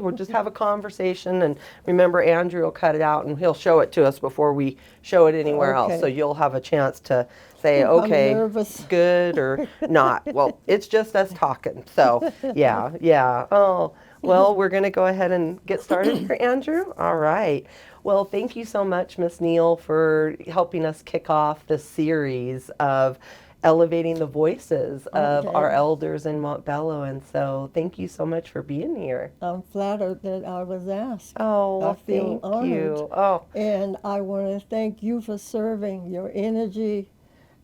We'll just have a conversation, and remember, Andrew will cut it out and he'll show it to us before we show it anywhere else. So Okay. you'll have a chance to say, I'm okay, nervous. good or not. Well, it's just us talking. So yeah, yeah. Oh, well, we're going to go ahead and get started here, Andrew. All right. Well, thank you so much, Miss Neal, for helping us kick off this series of elevating the voices of our Okay. elders in Montbello. And so thank you so much for being here. I'm flattered that I was asked. Oh, I well, feel thank honored. you. Oh, And I want to thank you for serving your energy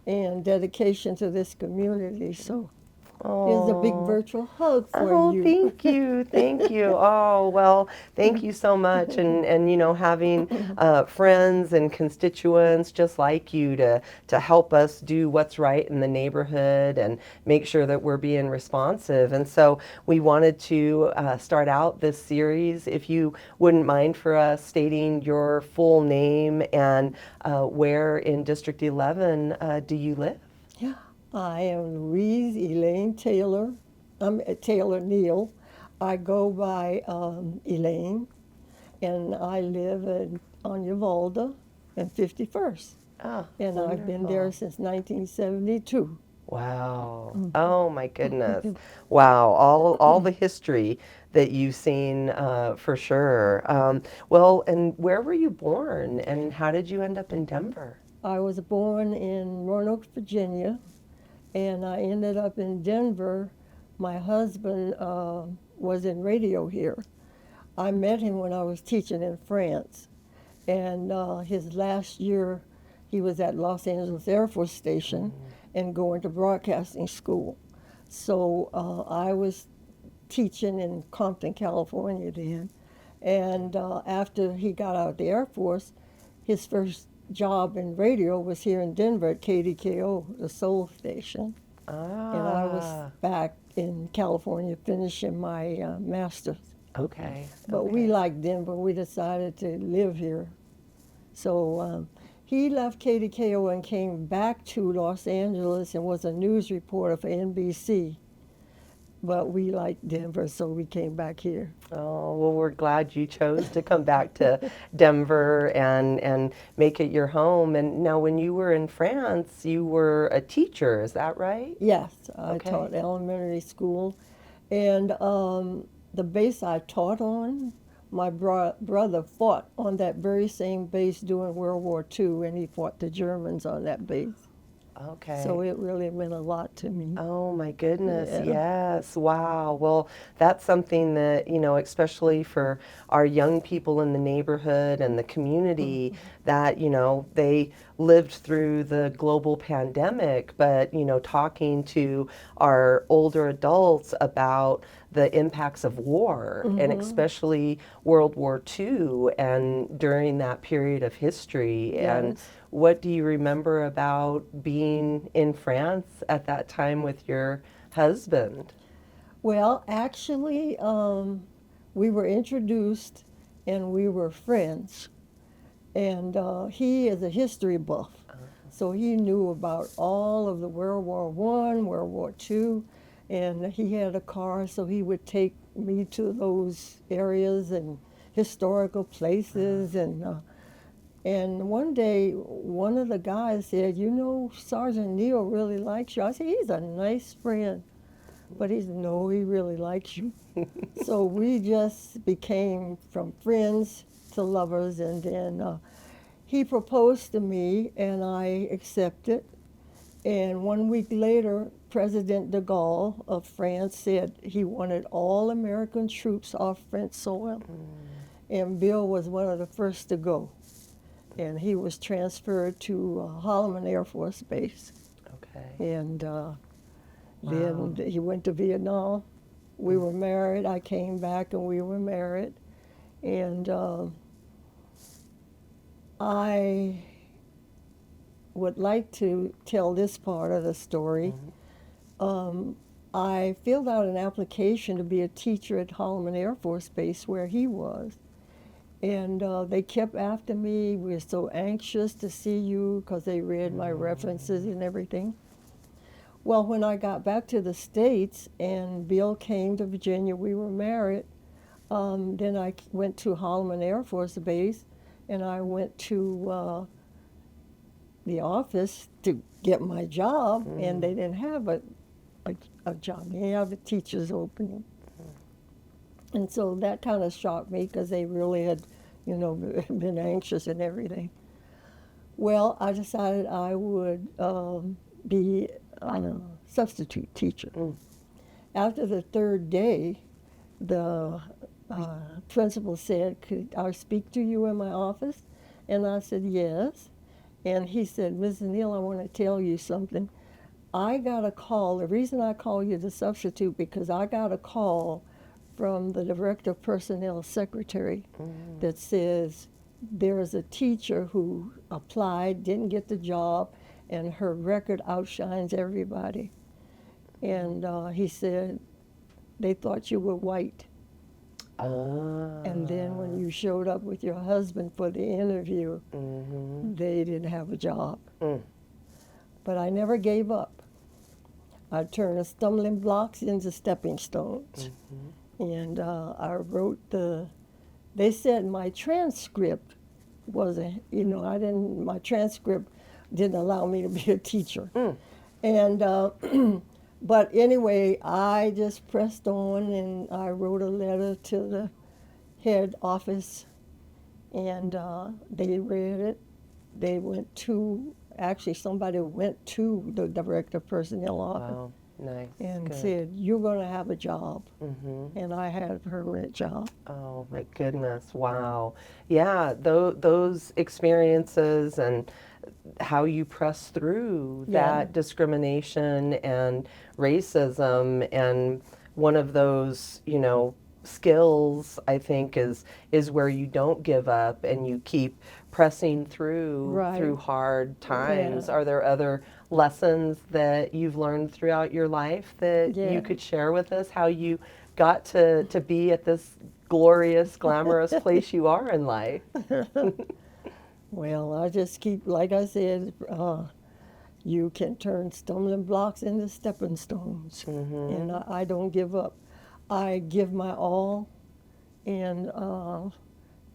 and dedication to this community. So here's a big oh. virtual hug for Oh, you. thank you, thank you. Oh, well, thank you so much. And you know, having friends and constituents just like you to help us do what's right in the neighborhood and make sure that we're being responsive. And so we wanted to start out this series. If you wouldn't mind for us stating your full name and where in District 11 do you live? Yeah. I am Louise Elaine Taylor. I'm Taylor Neal. I go by Elaine, and I live on Uvalde and 51st. Oh, And I've been there wonderful. since 1972. Wow. Oh my goodness. Wow. All the history that you've seen for sure. Well, and where were you born and how did you end up in Denver? I was born in Roanoke, Virginia, and I ended up in Denver. My husband was in radio here. I met him when I was teaching in France, and his last year he was at Los Angeles Air Force Station and going to broadcasting school. So I was teaching in Compton, California then. And after he got out of the Air Force, his first job in radio was here in Denver at KDKO, the Soul Station. And I was Ah, back in California finishing my master's. okay. But we Okay. liked Denver. We decided to live here. So he left KDKO and came back to Los Angeles and was a news reporter for NBC. But we liked Denver, so we came back here. Oh, well, we're glad you chose to come back to Denver and make it your home. And now when you were in France, you were a teacher, is that right? Yes, I Okay. taught elementary school. And the base I taught on, my brother fought on that very same base during World War II, and he fought the Germans on that base. So Okay. it really meant a lot to me. Oh my goodness, Yeah. yes. Wow. Well, that's something that, you know, especially for our young people in the neighborhood and the community that, you know, they lived through the global pandemic, but, you know, talking to our older adults about the impacts of war and Mm-hmm. especially World War II and during that period of history. And Yes. what do you remember about being in France at that time with your husband? Well, actually, we were introduced and we were friends. And he is a history buff. So he knew about all of the World War One, World War II, and he had a car, so he would take me to those areas and historical places. And one day, one of the guys said, "You know, Sergeant Neal really likes you." I said, "He's a nice friend," but he said, "No, he really likes you." So we just became from friends to lovers, and then he proposed to me, and I accepted. And 1 week later, President de Gaulle of France said he wanted all American troops off French soil. And Bill was one of the first to go. And he was transferred to Holloman Air Force Base. Okay. And Wow. then he went to Vietnam. We were married. I came back and we were married. And I would like to tell this part of the story. Um, I filled out an application to be a teacher at Holloman Air Force Base where he was. And they kept after me. We're so anxious to see you because they read my references and everything. Well, when I got back to the States and Bill came to Virginia, we were married. Then I went to Holloman Air Force Base, and I went to the office to get my job, and they didn't have a job. They didn't have a teacher's opening. And so that kind of shocked me because they really had, been anxious and everything. Well, I decided I would be a substitute teacher. After the third day, the principal said, "Could I speak to you in my office?" And I said, "Yes." And he said, "Mrs. Neal, I want to tell you something. I got a call. The reason I call you the substitute because I got a call from the Director of Personnel Secretary that says there is a teacher who applied, didn't get the job, and her record outshines everybody." And he said, "They thought you were white. And then when you showed up with your husband for the interview, they didn't have a job." But I never gave up. I turned stumbling blocks into stepping stones. And I wrote they said my transcript wasn't, my transcript didn't allow me to be a teacher. And, but anyway, I just pressed on and I wrote a letter to the head office, and they read it. They went to, actually somebody went to the Director of Personnel office. Wow. Nice. And Good. said, "You're going to have a job." And I had a permanent job. Oh my goodness! Wow. Yeah, those experiences and how you press through that discrimination and racism, and one of those, skills, I think, is where you don't give up and you keep pressing through hard times. Are there other lessons that you've learned throughout your life that you could share with us, how you got to be at this glorious, glamorous place you are in life? Well, I just keep, like I said, you can turn stumbling blocks into stepping stones. And I don't give up. I give my all, and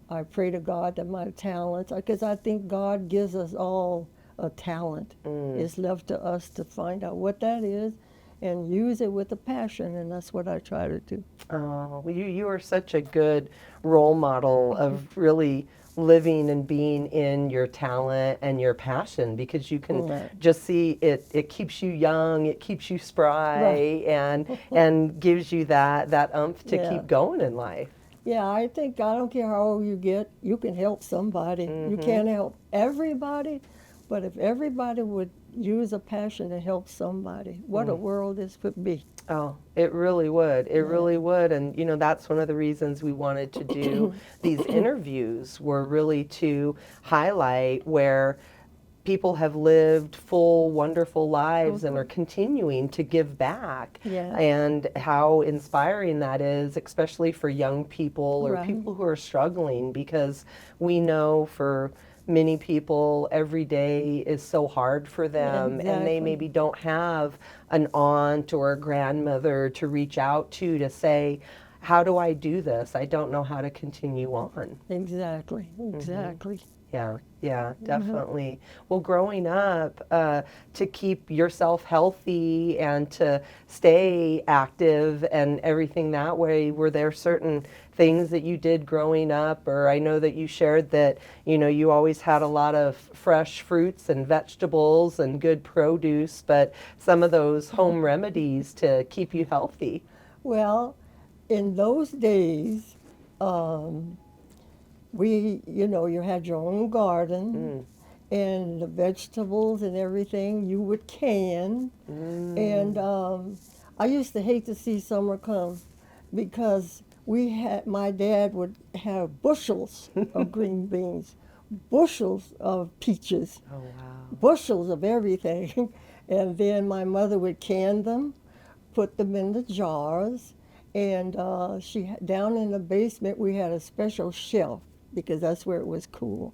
I pray to God that my talents, because I think God gives us all a talent. It's left to us to find out what that is and use it with a passion, and that's what I try to do. Oh, well, you are such a good role model of really living and being in your talent and your passion, because you can just see it keeps you young, it keeps you spry, and gives you that oomph to keep going in life. Yeah, I think I don't care how old you get, you can help somebody. You can't help everybody, but if everybody would use a passion to help somebody, what a world this would be. Oh, it really would. It really would. And, that's one of the reasons we wanted to do these interviews, were really to highlight where people have lived full, wonderful lives and are continuing to give back, and how inspiring that is, especially for young people or people who are struggling, because we know for many people every day is so hard for them, and they maybe don't have an aunt or a grandmother to reach out to say, "How do I do this? I don't know how to continue on." Exactly. Yeah, definitely. Well, growing up, to keep yourself healthy and to stay active and everything that way, were there certain things that you did growing up? Or I know that you shared that, you always had a lot of fresh fruits and vegetables and good produce, but some of those home remedies to keep you healthy. Well, in those days, you had your own garden, and the vegetables and everything you would can. And I used to hate to see summer come, because my dad would have bushels of green beans, bushels of peaches, bushels of everything. And then my mother would can them, put them in the jars, and down in the basement we had a special shelf, because that's where it was cool,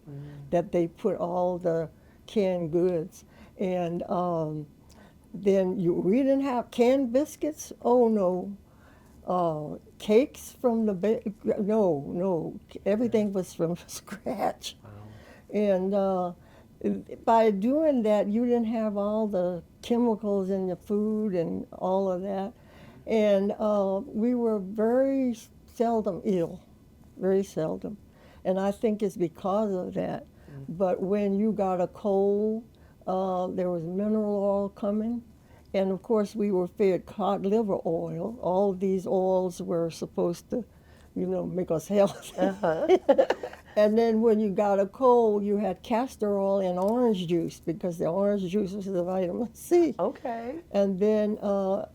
that they put all the canned goods. And then we didn't have canned biscuits. Oh no, cakes from the no, everything was from scratch. Wow. And by doing that, you didn't have all the chemicals in the food and all of that. And we were very seldom ill, very seldom. And I think it's because of that. But when you got a cold, there was mineral oil coming. And of course, we were fed cod liver oil. All of these oils were supposed to, make us healthy. Uh-huh. And then when you got a cold, you had castor oil and orange juice because the orange juice was the vitamin C. Okay. And then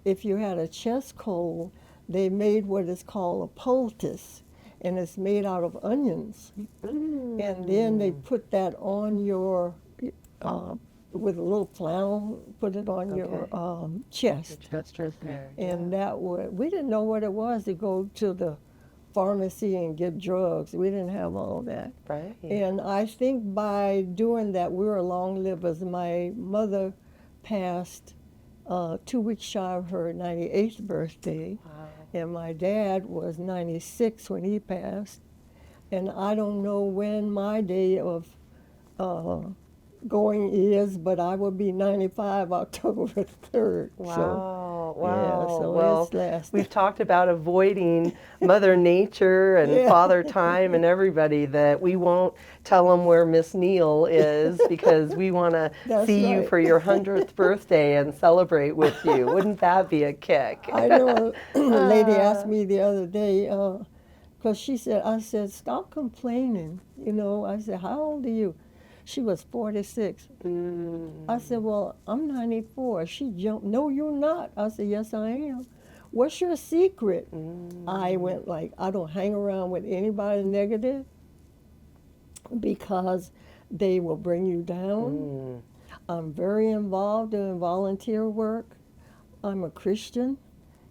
if you had a chest cold, they made what is called a poultice, and it's made out of onions. And then they put that on your, with a little flannel, put it on your chest. Chest repair. And that would, we didn't know what it was to go to the pharmacy and get drugs. We didn't have all that. Right. And I think by doing that, we were long livers. My mother passed 2 weeks shy of her 98th birthday. Wow. And my dad was 96 when he passed. And I don't know when my day of going is, but I will be 95 October 3rd. Wow. So, Wow. yeah, so Well, it's lasting. we've talked about avoiding Mother Nature and Yeah. Father Time and everybody, that we won't tell them where Miss Neal is because we want to That's see you right. for your 100th birthday and celebrate with you. Wouldn't that be a kick? I know a lady asked me the other day, because I said, stop complaining. I said, how old are you? She was 46. I said, well, I'm 94. She jumped, no, you're not. I said, yes, I am. What's your secret? I went like, I don't hang around with anybody negative because they will bring you down. I'm very involved in volunteer work. I'm a Christian,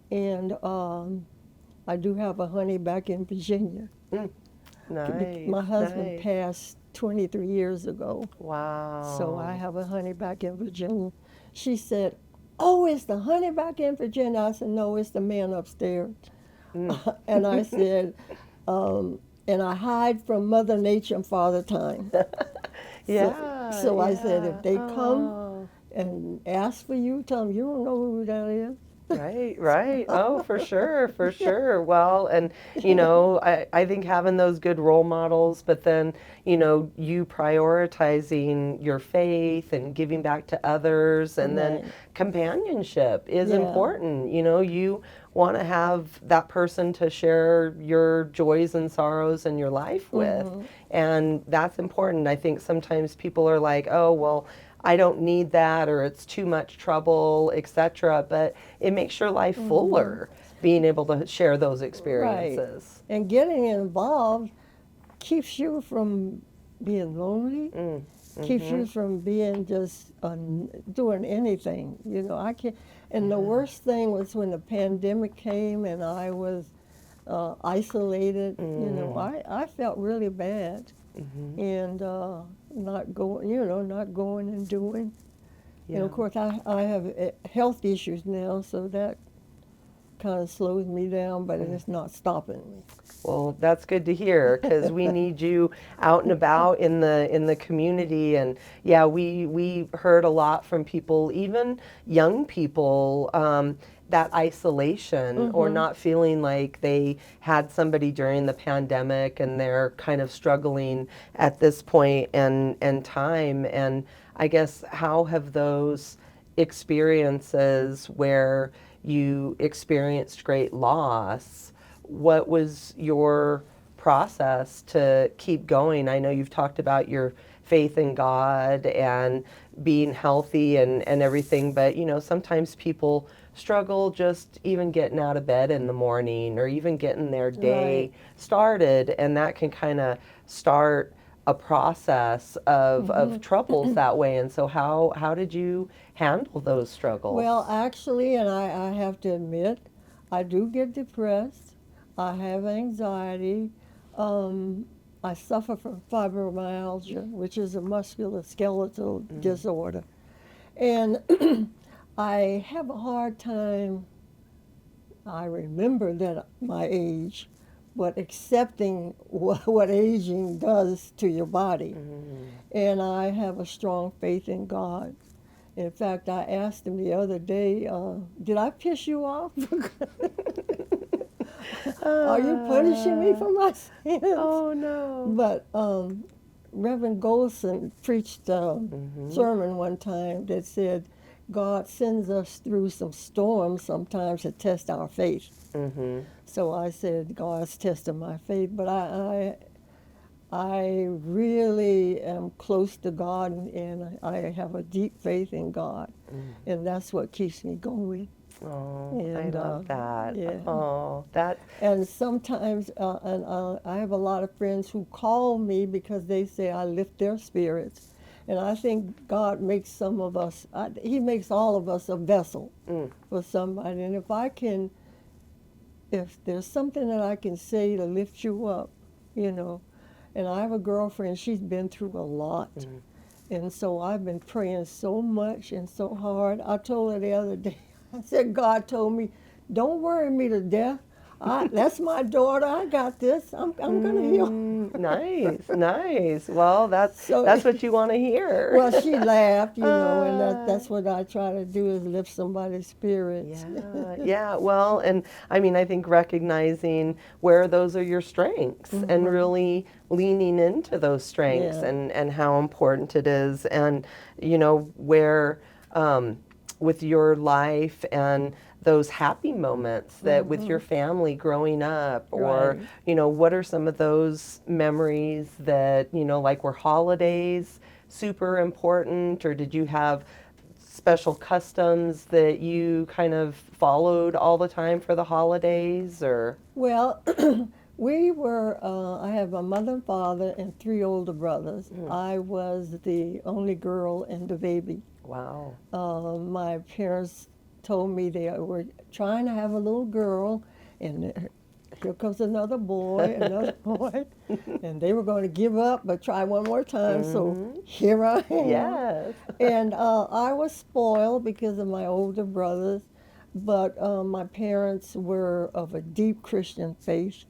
and I do have a honey back in Virginia. Nice. My husband nice. passed 23 years ago, Wow. so I have a honey back in Virginia. She said, oh, it's the honey back in Virginia. I said, no, it's the man upstairs. And I said, and I hide from Mother Nature and Father Time. Yeah. So I said, yeah. if they come Oh. and ask for you, tell them you don't know who that is. Right, right. Oh, for sure, for sure. Well, and I think having those good role models, but then, you prioritizing your faith and giving back to others, and then Right. companionship is Yeah. important. You want to have that person to share your joys and sorrows in your life with, and that's important. I think sometimes people are like, oh, well, I don't need that, or it's too much trouble, etc. But it makes your life fuller being able to share those experiences. And getting involved keeps you from being lonely, keeps you from being just doing anything. I can't. And the worst thing was when the pandemic came and I was isolated. I felt really bad, and not going and doing. And of course, I have health issues now, so that kind of slows me down, but it's not stopping me. Well, that's good to hear, because we need you out and about in the community. And yeah, we heard a lot from people, even young people, that isolation or not feeling like they had somebody during the pandemic, and they're kind of struggling at this point and time. And I guess, how have those experiences where you experienced great loss, what was your process to keep going? I know you've talked about your faith in God and being healthy and everything, but sometimes people struggle just even getting out of bed in the morning, or even getting their day started, and that can kind of start a process of troubles that way. And so how did you handle those struggles? Well, actually, and I have to admit, I do get depressed. I have anxiety. I suffer from fibromyalgia, which is a musculoskeletal disorder. And I have a hard time I remember that my age, but accepting what aging does to your body. And I have a strong faith in God. In fact, I asked him the other day, did I piss you off? Are you punishing me for my sins? Oh no. But Reverend Golson preached a sermon one time that said, God sends us through some storms sometimes to test our faith. So I said, God's testing my faith, but I really am close to God, and I have a deep faith in God, and that's what keeps me going. Oh, And, I love that. yeah. Oh, that. And sometimes, I have a lot of friends who call me because they say I lift their spirits. And I think God makes some of us, He makes all of us a vessel for somebody. And if there's something that I can say to lift you up, you know. And I have a girlfriend, she's been through a lot. And so I've been praying so much and so hard. I told her the other day, I said, God told me, don't worry me to death. That's my daughter. I got this. I'm going to heal. Nice, nice. Well, that's So- what you want to hear. Well, she laughed, and that's what I try to do is lift somebody's spirits. Yeah. Well, and I mean, I think recognizing where those are your strengths and really leaning into those strengths Yeah. and how important it is, and where with your life and those happy moments that with your family growing up, or Right. what are some of those memories that like were holidays super important, or did you have special customs that you kind of followed all the time for the holidays, or? Well, I have a mother and father and 3 older brothers. I was the only girl and the baby. Wow. My parents told me they were trying to have a little girl, and here comes another boy, and they were going to give up but try one more time. So here I am. Yes. And I was spoiled because of my older brothers, but my parents were of a deep Christian faith.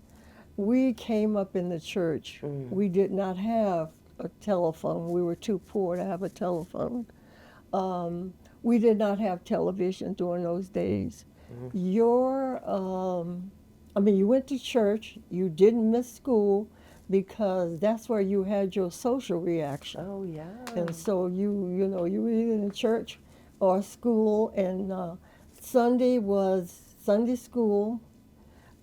We came up in the church. We did not have a telephone. We were too poor to have a telephone. We did not have television during those days. You went to church. You didn't miss school because that's where you had your social reaction. Oh yeah. And so you were either in church or school, and Sunday was Sunday school,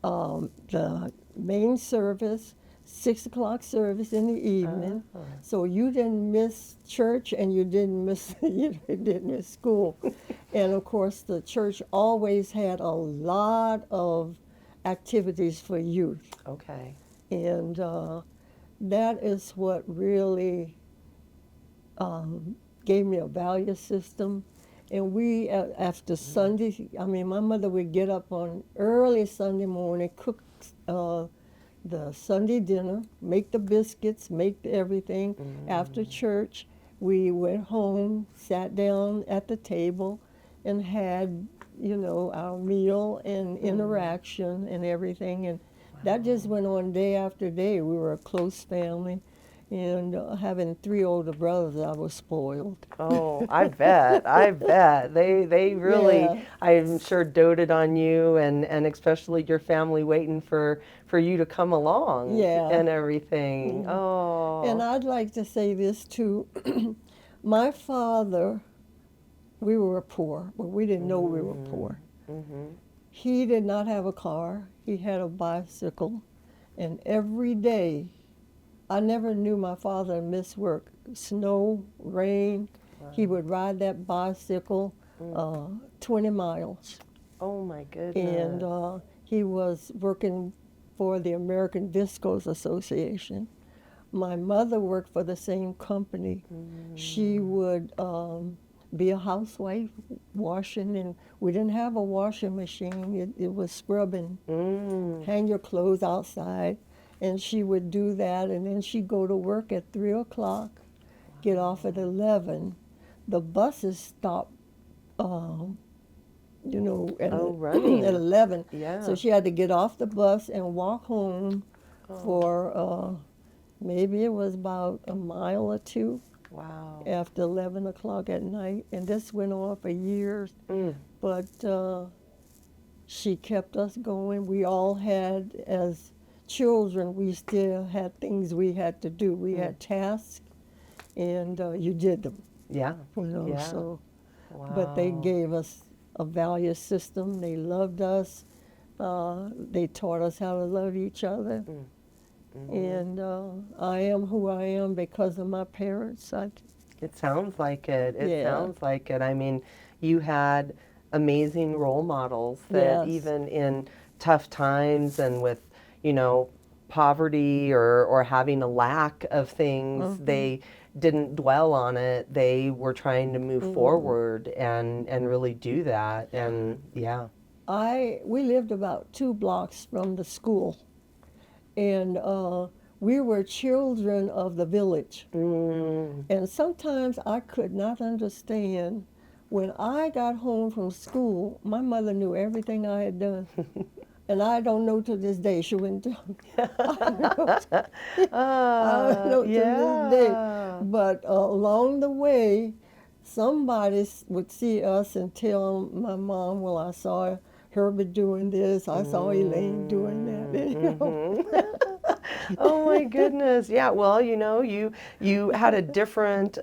the main service, 6 o'clock service in the evening. So you didn't miss church, and you didn't miss school. And of course, the church always had a lot of activities for youth. Okay. And that is what really gave me a value system. And we, after Sunday, my mother would get up on early Sunday morning, cook the Sunday dinner, make the biscuits, make everything. After church, we went home, sat down at the table, and had, our meal and interaction and everything. And that just went on day after day. We were a close family. And having 3 older brothers, I was spoiled. Oh, I bet. I bet. They really, Yeah. I'm sure, doted on you, and especially your family waiting for you to come along Yeah. and everything. Oh. And I'd like to say this too. My father, we were poor, but we didn't know we were poor. He did not have a car. He had a bicycle. And every day, I never knew my father miss work. Snow, rain, he would ride that bicycle 20 miles. Oh my goodness. And he was working for the American Viscose Association. My mother worked for the same company. She would be a housewife, washing, and we didn't have a washing machine. It was scrubbing. Hang your clothes outside. And she would do that, and then she'd go to work at 3 o'clock, get off at 11. The buses stopped you know, at, Oh, running. at 11. Yeah. So she had to get off the bus and walk home for maybe it was about a mile or two Wow. after 11 o'clock at night. And this went on for years. But she kept us going. We all had, as children, we still had things we had to do. We had tasks, and you did them. Yeah. You know, Yeah. so. Wow. But they gave us a value system. They loved us. They taught us how to love each other. And I am who I am because of my parents. It sounds like it. It Yeah. sounds like it. I mean, you had amazing role models that Yes. even in tough times and with, you know, poverty or having a lack of things, they didn't dwell on it. They were trying to move forward and really do that. And yeah. We lived about 2 blocks from the school, and we were children of the village. And sometimes I could not understand when I got home from school. My mother knew everything I had done, and I don't know to this day. She wouldn't tell me. I don't know to this day. But along the way, somebody would see us and tell my mom, "Well, I saw Herbert doing this. I saw Elaine doing that." You know? Oh my goodness. Yeah, well, you know, you had a different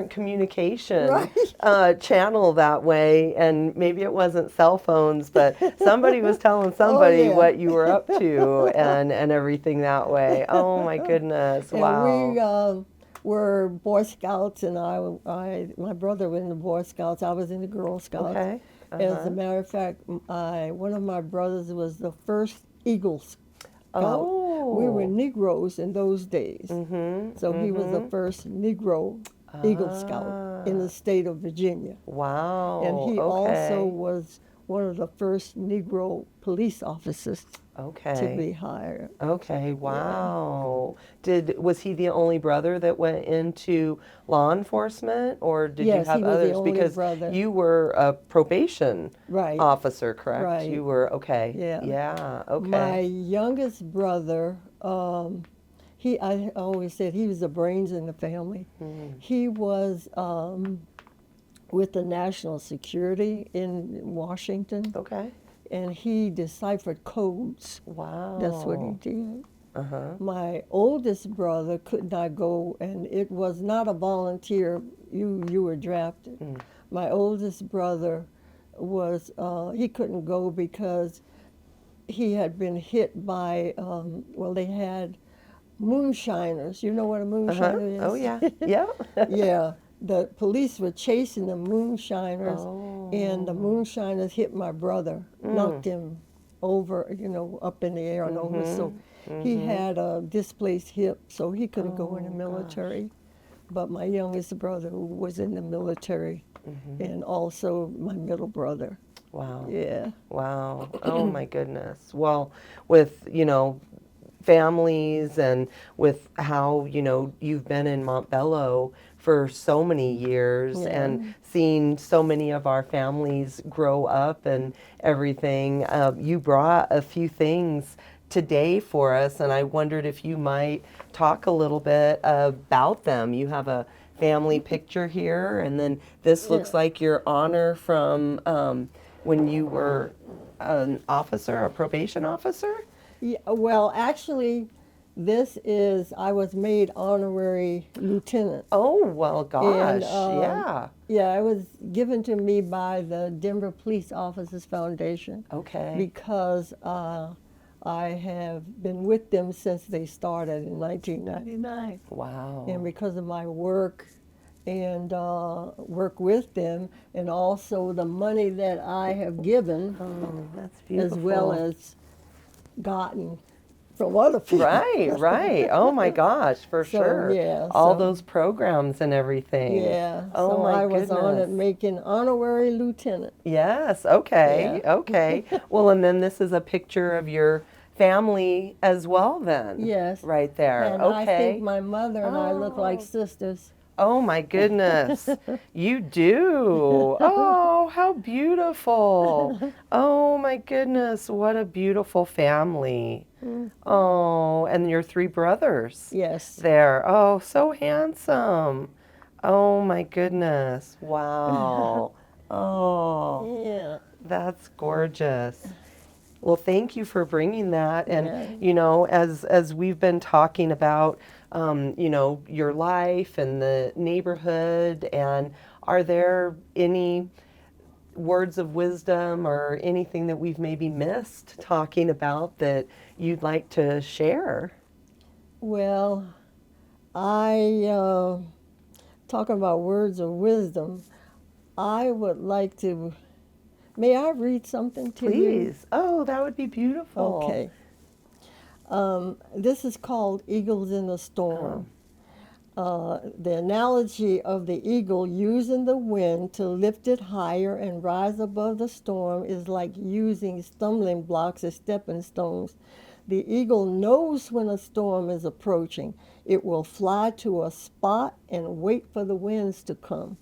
communication Right. channel that way, and maybe it wasn't cell phones, but somebody was telling somebody yeah. what you were up to and everything that way. Oh my goodness. And Wow. we were Boy Scouts, and my brother was in the Boy Scouts. I was in the Girl Scouts. Okay. As a matter of fact, one of my brothers was the first Eagle Scout. Oh. We were Negroes in those days. So he was the first Negro Eagle Scout in the state of Virginia. Wow. And he okay. also was one of the first Negro police officers to be hired. Okay, wow. Was he the only brother that went into law enforcement, or did you Yes, have he was the others? only Because brother. you were a probation Right. officer, correct? Right. You were, okay. Yeah. Yeah, okay. My youngest brother, I always said he was the brains in the family. He was with the National Security in Washington, Okay. and he deciphered codes. Wow. That's what he did. My oldest brother could not go, and it was not a volunteer. You were drafted. My oldest brother was he couldn't go because he had been hit by they had moonshiners. You know what a moonshiner is? Oh, yeah. Yeah. Yeah. The police were chasing the moonshiners, and the moonshiners hit my brother, knocked him over, you know, up in the air and over. So he had a displaced hip, so he couldn't go in the military. But my youngest brother was in the military, and also my middle brother. Wow. Yeah. Wow. Oh my goodness. Well, with, you know, families and with how, you know, you've been in Montbello for so many years and seen so many of our families grow up and everything, you brought a few things today for us, and I wondered if you might talk a little bit about them. You have a family picture here, and then this looks like your honor from when you were an officer, a probation officer? Yeah, well, actually, I was made honorary lieutenant. Oh, well, gosh, And, yeah. Yeah, it was given to me by the Denver Police Officers Foundation. Okay. Because I have been with them since they started in 1999. Wow. And because of my work and work with them, and also the money that I have given, That's as beautiful. well as gotten from other people. Right, right. Oh my gosh, for So, sure. yeah, All so- those programs and everything. Yeah, Oh so my I was goodness. honored making honorary lieutenant. Yes, okay, Yeah. okay. Well, and then this is a picture of your family as well then. Yes. Right there. And okay. I think my mother and I look like sisters. Oh my goodness. You do. Oh, how beautiful. Oh my goodness. What a beautiful family. Oh, and your three brothers Yes. there. Oh, so handsome. Oh my goodness. Wow. Oh, Yeah. that's gorgeous. Well, thank you for bringing that. And, Yeah. as we've been talking about, your life and the neighborhood, and are there any words of wisdom or anything that we've maybe missed talking about that you'd like to share? Well, talking about words of wisdom, I would like to, may I read something to you? Please. Oh, that would be beautiful. Okay. This is called Eagles in the Oh, Storm. The analogy of the eagle using the wind to lift it higher and rise above the storm is like using stumbling blocks as stepping stones. The eagle knows when a storm is approaching. It will fly to a spot and wait for the winds to come.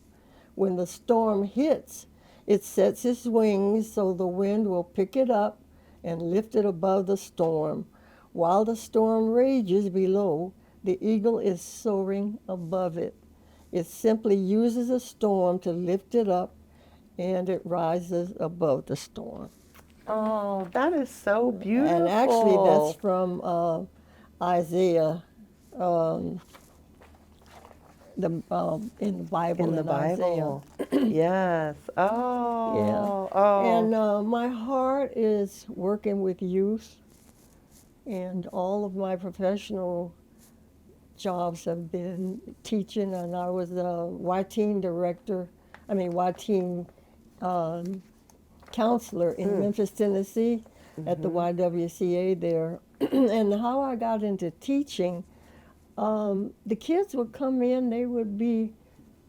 When the storm hits, it sets its wings so the wind will pick it up and lift it above the storm. While the storm rages below, the eagle is soaring above it. It simply uses a storm to lift it up, and it rises above the storm. oh, that is so And actually, that's beautiful. from Isaiah, um, in the Bible, In the in Isaiah. Bible. Yes. Yeah. Oh, oh. And my heart is working with youth, and all of my professional jobs have been teaching, and I was a Y-Teen director, Y-Teen counselor in Memphis, Tennessee, at the YWCA there. And how I got into teaching, the kids would come in, they would be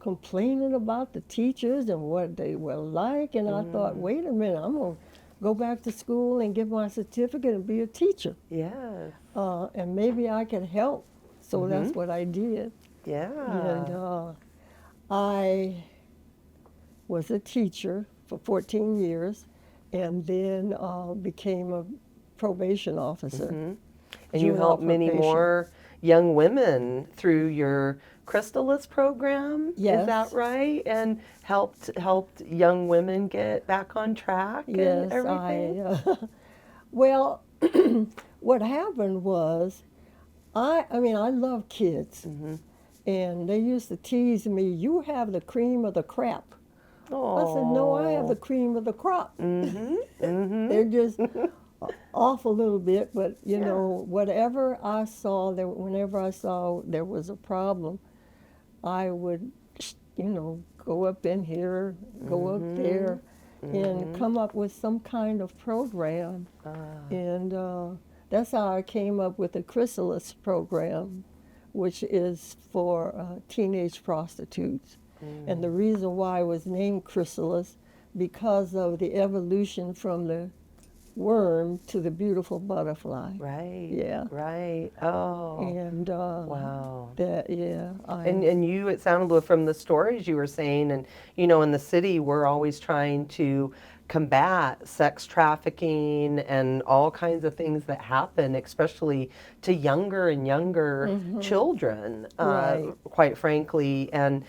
complaining about the teachers and what they were like, and I thought, wait a minute, I'm going to go back to school and get my certificate and be a teacher. Yes. And maybe I can help. So that's what I did. And Yeah. I was a teacher for 14 years and then became a probation officer. And you Juvenile help many probation. more young women through your Chrysalis program. Is Yes. that right? And helped young women get back on track and Yes, everything? well, what happened was, I love kids, and they used to tease me, you have the cream of the crop. I said, no, I have the cream of the crop. They're just off a little bit, but whatever I saw, whenever I saw there was a problem, I would, go up in here, go up there, and come up with some kind of program. And that's how I came up with the Chrysalis program, which is for teenage prostitutes. And the reason why it was named Chrysalis, because of the evolution from the worm to the beautiful butterfly. Right. Yeah. Right. Oh. And Wow. and you, it sounded from the stories you were saying, and in the city, we're always trying to combat sex trafficking and all kinds of things that happen, especially to younger and younger children, Right. quite frankly. And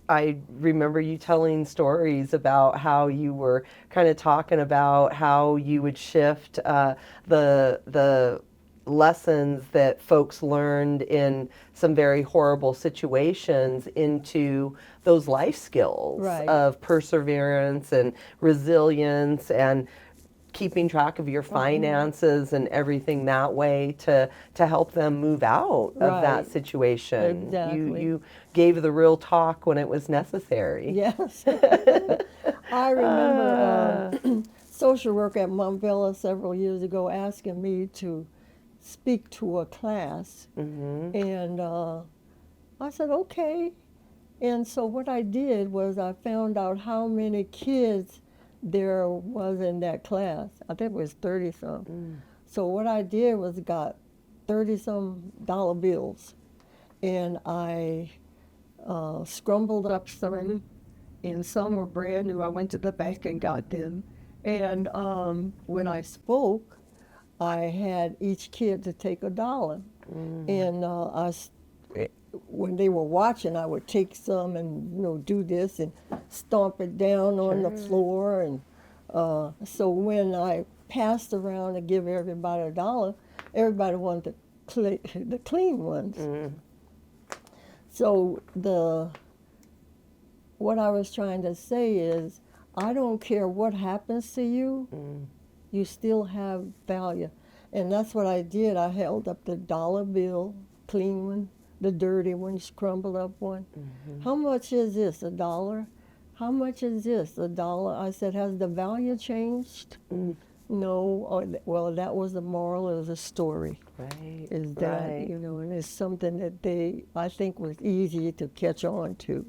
I remember you telling stories about how you were kind of talking about how you would shift the lessons that folks learned in some very horrible situations into those life skills Right. of perseverance and resilience and keeping track of your finances and everything that way to help them move out of that Right. situation. Exactly. You gave the real talk when it was necessary. Yes. I remember social work at Montbello several years ago asking me to speak to a class, and I said, okay. And so what I did was I found out how many kids there was in that class. I think it was 30-some. So what I did was got $30-some bills, and I scrambled up some, and some were brand new. I went to the bank and got them. And when I spoke, I had each kid to take $1. And when they were watching, I would take some and do this and stomp it down on the floor. And so when I passed around to give everybody $1, everybody wanted the clean ones. So what I was trying to say is, I don't care what happens to you, you still have value. And that's what I did. I held up the dollar bill, clean one, the dirty one, crumbled up one. How much is this? $1? How much is this? $1. I said, has the value changed? No. Well, that was the moral of the story. Right. Is that, right. And it's something that I think was easy to catch on to.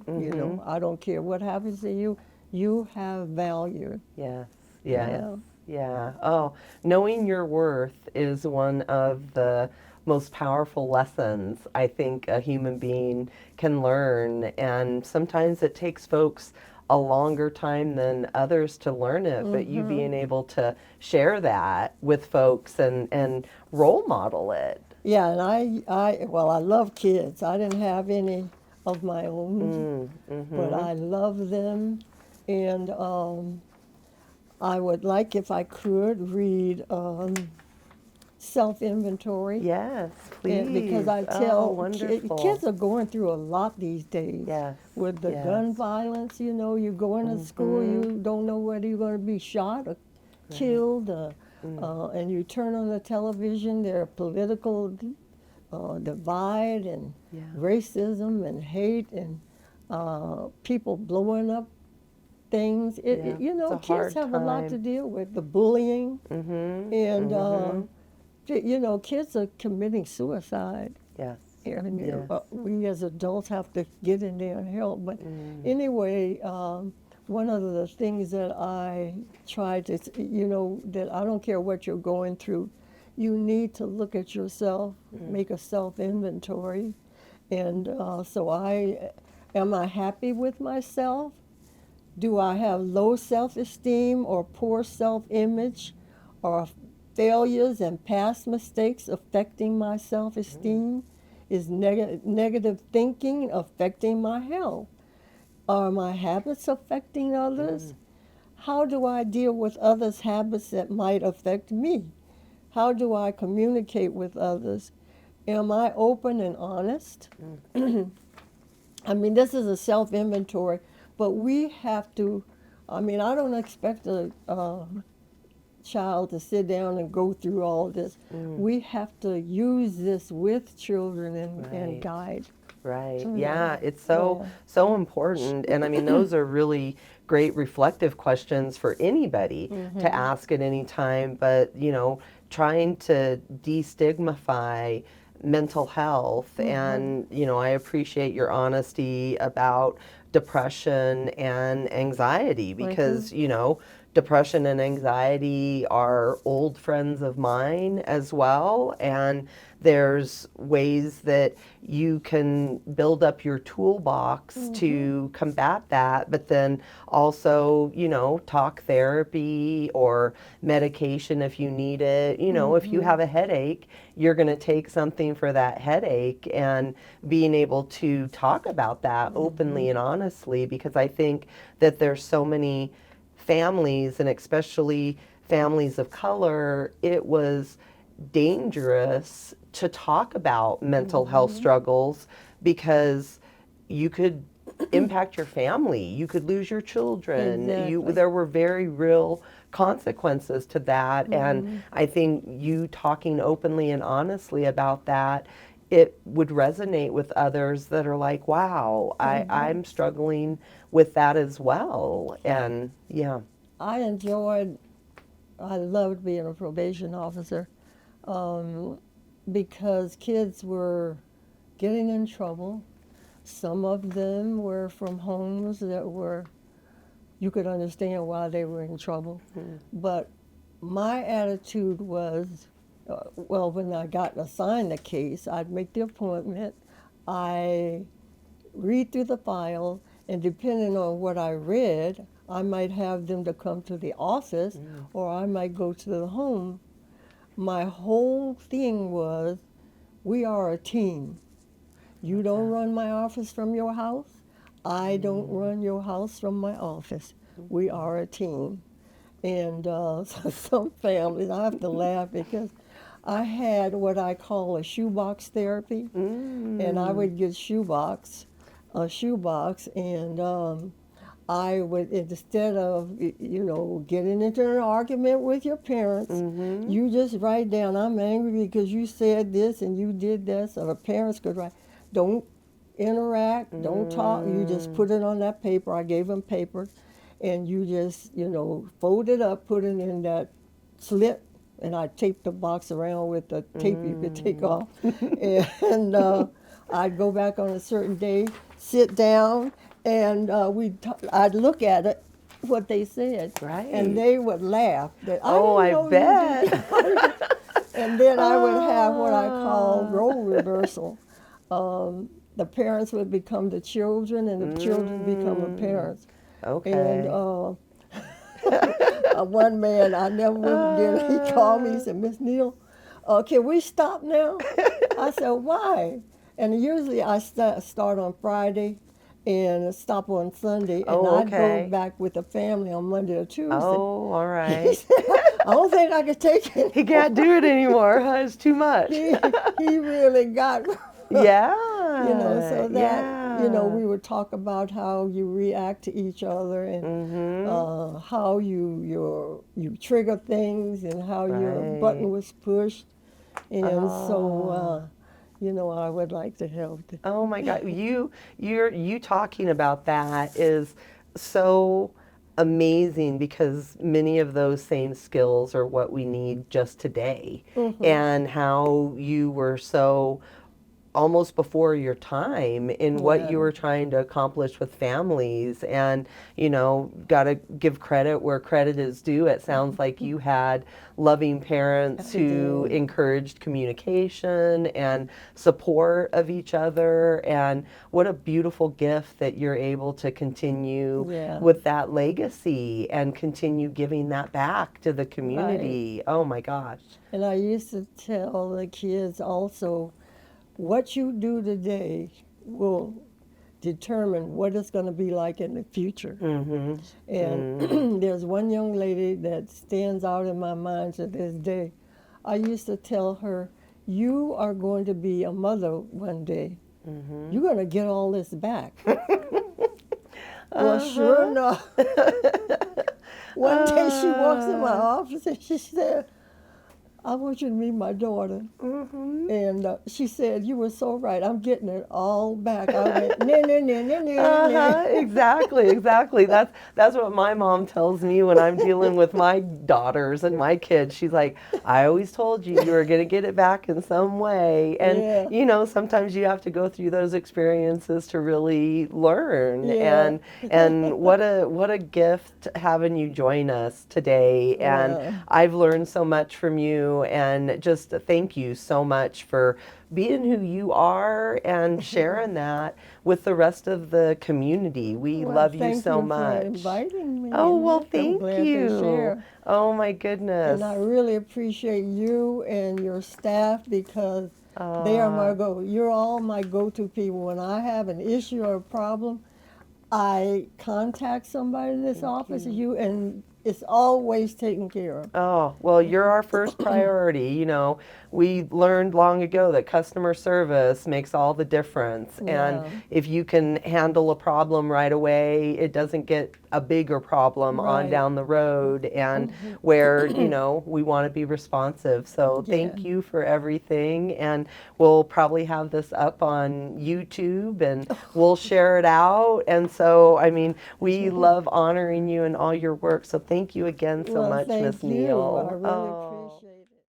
I don't care what happens to you, you have value. Yes. Yes. Yeah. Oh, knowing your worth is one of the most powerful lessons I think a human being can learn. And sometimes it takes folks a longer time than others to learn it, but you being able to share that with folks and role model it. Yeah, and I love kids. I didn't have any of my own, but I love them. And I would like, if I could, read self-inventory. Yes, please. Because I tell wonderful. kids are going through a lot these days. Yes. With the gun violence, you go into school, you don't know whether you're going to be shot or killed. And you turn on the television, there are political divide and racism and hate and people blowing up things. Kids have a lot to deal with. The bullying, and kids are committing suicide. Yes. And we as adults have to get in there and help. But anyway, one of the things that I try to, that I don't care what you're going through, you need to look at yourself, make a self-inventory. And so am I happy with myself? Do I have low self-esteem or poor self-image, or failures and past mistakes affecting my self-esteem? Is negative thinking affecting my health? Are my habits affecting others? How do I deal with others' habits that might affect me? How do I communicate with others? Am I open and honest? I mean, this is a self-inventory, but we have to, I don't expect a child to sit down and go through all this. We have to use this with children and guide. Right. Yeah, it's so important. And those are really great reflective questions for anybody to ask at any time. But, trying to destigmatize mental health. And, I appreciate your honesty about depression and anxiety because, depression and anxiety are old friends of mine as well. And there's ways that you can build up your toolbox to combat that, but then also, talk therapy or medication if you need it. If you have a headache, you're going to take something for that headache, and being able to talk about that openly and honestly, because I think that there's so many families, and especially families of color, it was dangerous to talk about mental health struggles because you could impact your family, you could lose your children. Exactly. There were very real consequences to that. And I think you talking openly and honestly about that, it would resonate with others that are like, wow, I'm struggling with that as well. And I loved being a probation officer because kids were getting in trouble. Some of them were from homes that you could understand why they were in trouble. But my attitude was, when I got assigned the case, I'd make the appointment. I read through the file, and depending on what I read, I might have them to come to the office, or I might go to the home. My whole thing was, we are a team. You don't run my office from your house. I don't run your house from my office. We are a team. And so some families, I have to laugh because I had what I call a shoebox therapy, and I would get a shoebox, and I would, instead of, getting into an argument with your parents, you just write down, I'm angry because you said this and you did this, or the parents could write, don't interact, don't talk, you just put it on that paper. I gave them paper, and you just, fold it up, put it in that slit, and I taped the box around with the tape you could take off. And I'd go back on a certain day, sit down, and I'd look at it, what they said, Right. and they would laugh. That, I didn't know bet. you did." And then I would have what I call role reversal. The parents would become the children, and the children become the parents. Okay. And one man, I never will forget, he called me, he said, Miss Neal, can we stop now? I said, why? And usually I start on Friday and stop on Sunday, and I'd go back with the family on Monday or Tuesday. Oh, all He right. said, I don't think I could take it. He can't do it anymore, huh? It's too much. He really got Yeah. So that, yeah. we would talk about how you react to each other, and how you trigger things, and how your button was pushed. And so, I would like to help. Oh my God, you talking about that is so amazing, because many of those same skills are what we need just today. And how you were so almost before your time in what you were trying to accomplish with families. And got to give credit where credit is due. It sounds like you had loving parents who encouraged communication and support of each other, and what a beautiful gift that you're able to continue with that legacy and continue giving that back to the community. Oh my gosh. And I used to tell the kids also, what you do today will determine what it's going to be like in the future. And there's one young lady that stands out in my mind to this day. I used to tell her, you are going to be a mother one day. You're going to get all this back. Well, sure enough, one day she walks in my office and she said, I want you to meet my daughter. And she said, you were so right. I'm getting it all back. I went, nah. Exactly. That's what my mom tells me when I'm dealing with my daughters and my kids. She's like, I always told you were going to get it back in some way. And, sometimes you have to go through those experiences to really learn. And what a gift having you join us today. And I've learned so much from you. And just thank you so much for being who you are and sharing that with the rest of the community. We love you so much. Thank you for inviting me. Oh, well, I'm thank glad to you. share. Oh, my goodness. And I really appreciate you and your staff, because they are my you're all my go-to people. When I have an issue or a problem, I contact somebody in this office, and it's always taken care of. Oh, well, you're our first priority. We learned long ago that customer service makes all the difference. And if you can handle a problem right away, it doesn't get a bigger problem on down the road, and where, we want to be responsive. So thank you for everything. And we'll probably have this up on YouTube, and we'll share it out. And so, we love honoring you and all your work. So thank you again so much, Miss Neal. I really appreciate it.